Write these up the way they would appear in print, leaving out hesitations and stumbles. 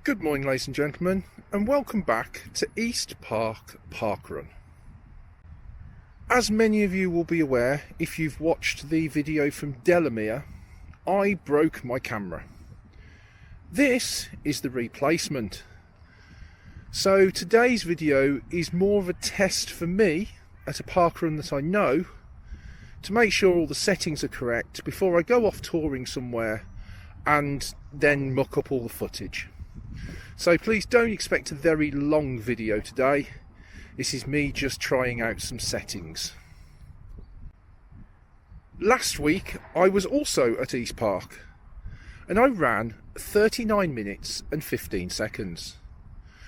Good morning, ladies and gentlemen, and welcome back to East Park Parkrun. As many of you will be aware, if you've watched the video from Delamere, I broke my camera. This is the replacement. So today's video is more of a test for me at a parkrun that I know, to make sure all the settings are correct before I go off touring somewhere and then muck up all the footage. So please don't expect a very long video today. This is me just trying out some settings. Last week I was also at East Park and I ran 39 minutes and 15 seconds.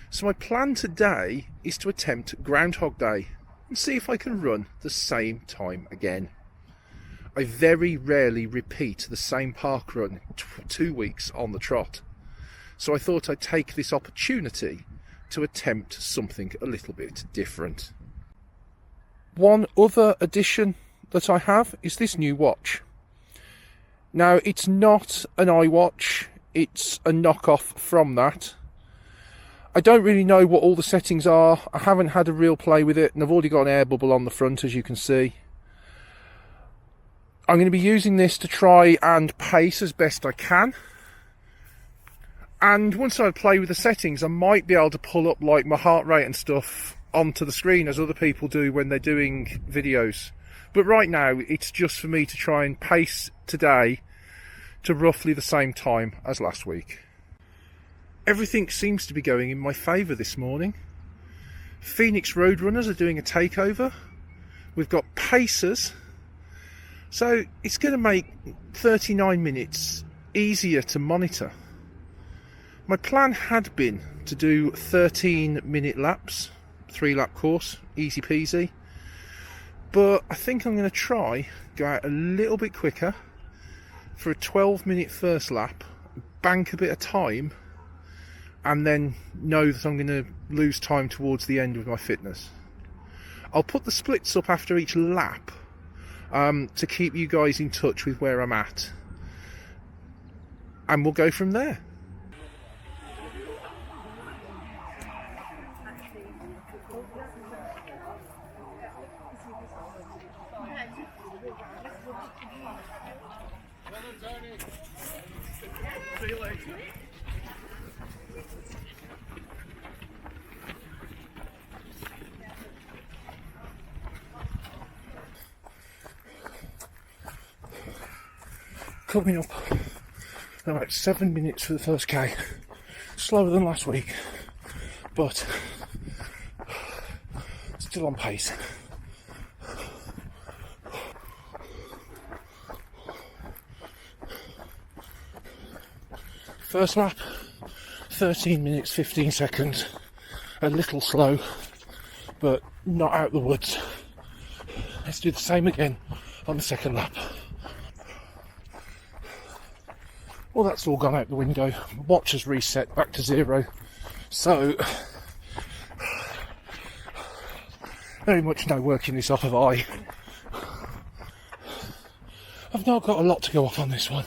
So my plan today is to attempt Groundhog Day and see if I can run the same time again. I very rarely repeat the same parkrun 2 weeks on the trot. So I thought I'd take this opportunity to attempt something a little bit different. One other addition that I have is this new watch. Now, it's not an iWatch, it's a knockoff from that. I don't really know what all the settings are. I haven't had a real play with it, and I've already got an air bubble on the front, as you can see. I'm going to be using this to try and pace as best I can. And once I play with the settings, I might be able to pull up like my heart rate and stuff onto the screen as other people do when they're doing videos. But right now, it's just for me to try and pace today to roughly the same time as last week. Everything seems to be going in my favour this morning. Phoenix Roadrunners are doing a takeover. We've got Pacers. So it's going to make 39 minutes easier to monitor. My plan had been to do 13-minute laps, 3-lap course, easy peasy. But I think I'm going to try, go out a little bit quicker for a 12-minute first lap, bank a bit of time, and then know that I'm going to lose time towards the end with my fitness. I'll put the splits up after each lap to keep you guys in touch with where I'm at. And we'll go from there. See you later. Coming up about 7 minutes for the first K. Slower than last week, but still on pace. First lap, 13 minutes 15 seconds. A little slow, but not out the woods. Let's do the same again on the second lap. Well, that's all gone out the window. Watch has reset back to 0. So, very much no working this off of I. I've not got a lot to go off on this one.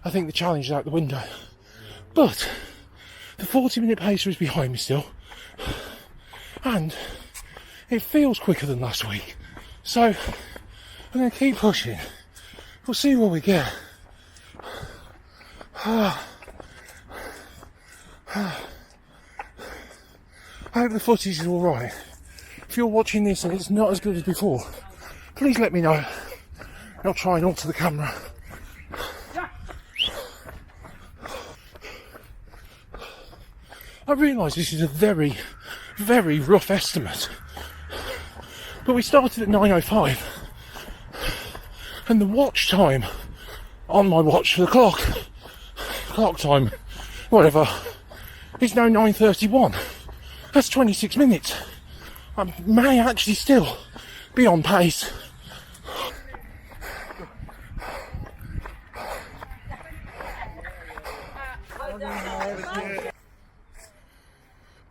I think the challenge is out the window. But the 40-minute pacer is behind me still. And it feels quicker than last week. So I'm going to keep pushing. We'll see what we get. I hope the footage is alright. If you're watching this and it's not as good as before, please let me know. I'll try and alter the camera. I realise this is a very, very rough estimate, but we started at 9:05 and the watch time on my watch for the clock time, whatever, is now 9:31. That's 26 minutes. I may actually still be on pace.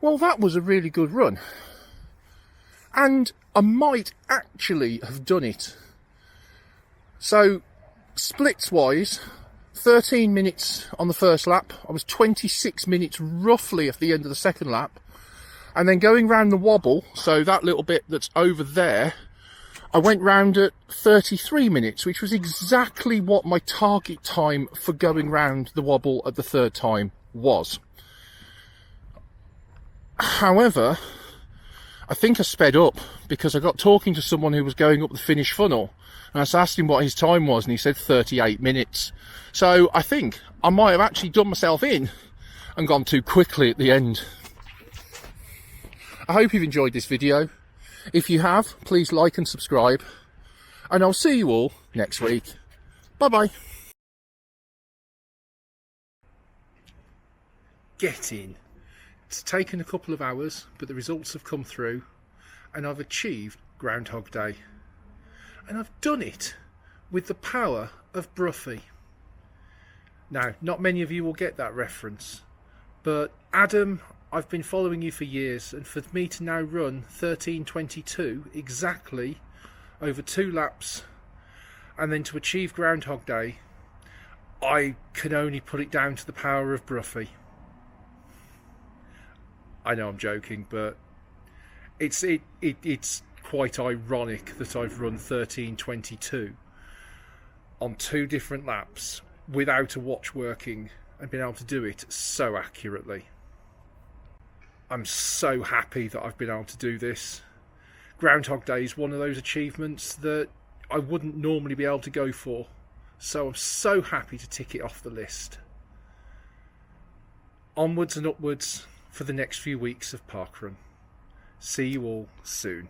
Well, that was a really good run. And I might actually have done it. So, splits wise, 13 minutes on the first lap. I was 26 minutes roughly at the end of the second lap. And then going round the wobble, so that little bit that's over there, I went round at 33 minutes, which was exactly what my target time for going round the wobble at the third time was. However, I think I sped up because I got talking to someone who was going up the finish funnel, and I asked him what his time was, and he said 38 minutes. So I think I might have actually done myself in and gone too quickly at the end. I hope you've enjoyed this video. If you have, please like and subscribe, and I'll see you all next week. Bye bye. Get in. It's taken a couple of hours, but the results have come through, and I've achieved Groundhog Day. And I've done it with the power of Broughy. Now, not many of you will get that reference, but Adam, I've been following you for years, and for me to now run 13:22 exactly over 2 laps, and then to achieve Groundhog Day, I can only put it down to the power of Broughy. I know I'm joking, but it's quite ironic that I've run 13:22 on 2 different laps without a watch working and been able to do it so accurately. I'm so happy that I've been able to do this. Groundhog Day is one of those achievements that I wouldn't normally be able to go for, so I'm so happy to tick it off the list. Onwards and upwards for the next few weeks of Parkrun. See you all soon.